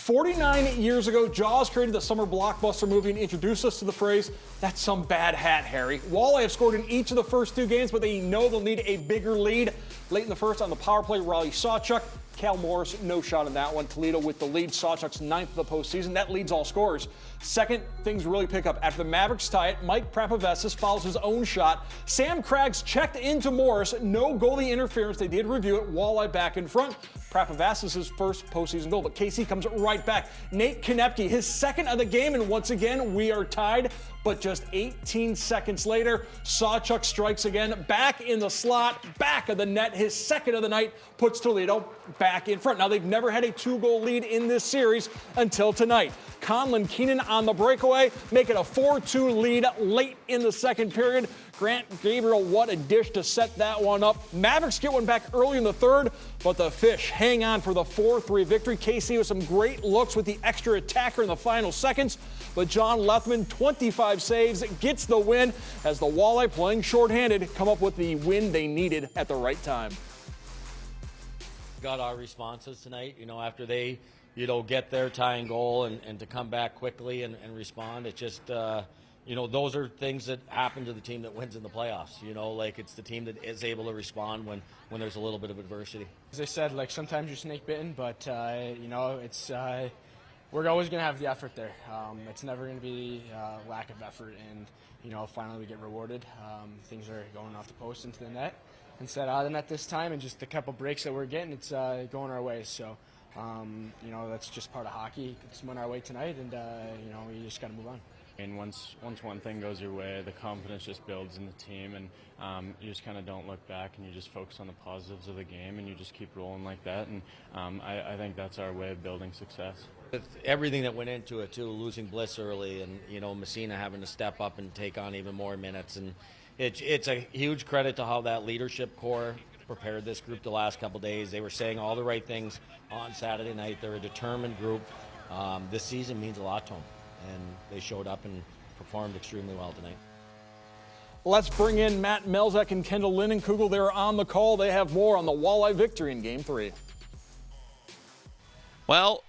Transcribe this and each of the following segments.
49 years ago, Jaws created the summer blockbuster movie and introduced us to the phrase, "That's some bad hat, Harry." Walleye have scored in each of the first 2 games, but they know they'll need a bigger lead. Late in the first on the power play, Raleigh Sawchuk. Cal Morris, no shot in that one. Toledo with the lead. Sawchuk's 9th of the postseason. That leads all scorers. Second, things really pick up. After the Mavericks tie it, Mike Prapavesis fouls his own shot. Sam Craggs checked into Morris. No goalie interference. They did review it. Walleye back in front. Prapavesis' first postseason goal, but KC comes right back. Nate Konepke, his 2nd of the game, and once again, we are tied. But just 18 seconds later, Sawchuk strikes again, back in the slot, back of the net. His 2nd of the night puts Toledo back in front. Now, they've never had a 2-goal lead in this series until tonight. Conlon Keenan on the breakaway, make it a 4-2 lead late in the second period. Grant Gabriel, what a dish to set that one up. Mavericks get one back early in the third, but the Fish hang on for the 4-3 victory. KC with some great looks with the extra attacker in the final seconds, but John Lethman, 25 saves, gets the win as the Walleye, playing shorthanded, come up with the win they needed at the right time. Got our responses tonight, after they, get their tying goal and to come back quickly and respond. It just, those are things that happen to the team that wins in the playoffs. It's the team that is able to respond when there's a little bit of adversity. As I said, sometimes you're snake bitten, but it's we're always going to have the effort there. It's never going to be lack of effort, and finally we get rewarded. Things are going off the post into the net instead of the net this time, and just the couple breaks that we're getting, it's going our way. So that's just part of hockey. It's went our way tonight, and we just got to move on. And once one thing goes your way, the confidence just builds in the team, and you just kind of don't look back, and you just focus on the positives of the game, and you just keep rolling like that. And I think that's our way of building success. With everything that went into it too, losing Bliss early, and Messina having to step up and take on even more minutes, and it's a huge credit to how that leadership core prepared this group the last couple days. They were saying all the right things on Saturday night. They're a determined group. This season means a lot to them, and they showed up and performed extremely well tonight. Let's bring in Matt Melzek and Kendall Linnenkugel. They're on the call. They have more on the Walleye victory in Game 3. Well,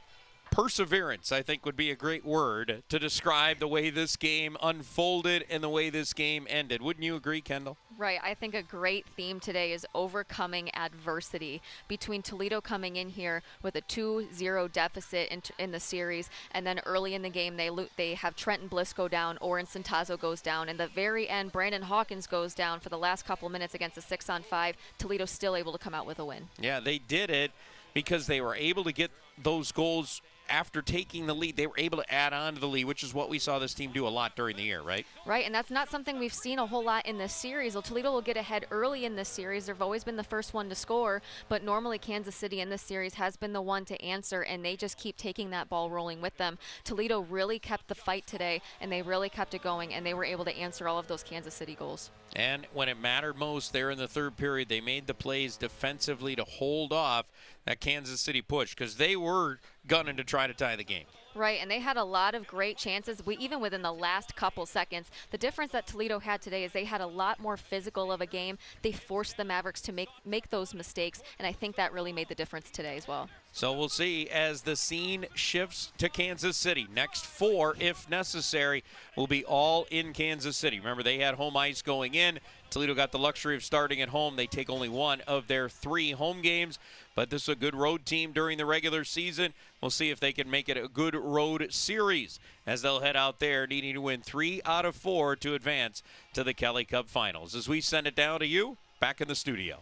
perseverance, I think, would be a great word to describe the way this game unfolded and the way this game ended. Wouldn't you agree, Kendall? Right. I think a great theme today is overcoming adversity. Between Toledo coming in here with a 2-0 deficit in the series, and then early in the game they have Trenton Bliss go down, Oren Centazzo goes down, and the very end Brandon Hawkins goes down for the last couple minutes against a 6-on-5. Toledo's still able to come out with a win. Yeah, they did it because they were able to get those goals. After taking the lead, they were able to add on to the lead, which is what we saw this team do a lot during the year, right? Right, and that's not something we've seen a whole lot in this series. Well, Toledo will get ahead early in this series. They've always been the first one to score, but normally Kansas City in this series has been the one to answer, and they just keep taking that ball rolling with them. Toledo really kept the fight today, and they really kept it going, and they were able to answer all of those Kansas City goals. And when it mattered most there in the third period, they made the plays defensively to hold off that Kansas City push, because they were gunning to try to tie the game. Right, and they had a lot of great chances, even within the last couple seconds. The difference that Toledo had today is they had a lot more physical of a game. They forced the Mavericks to make those mistakes, and I think that really made the difference today as well. So we'll see as the scene shifts to Kansas City. Next 4, if necessary, will be all in Kansas City. Remember, they had home ice going in. Toledo got the luxury of starting at home. They take only one of their 3 home games, but this is a good road team during the regular season. We'll see if they can make it a good road series as they'll head out there needing to win 3 out of 4 to advance to the Kelly Cup Finals. As we send it down to you, back in the studio.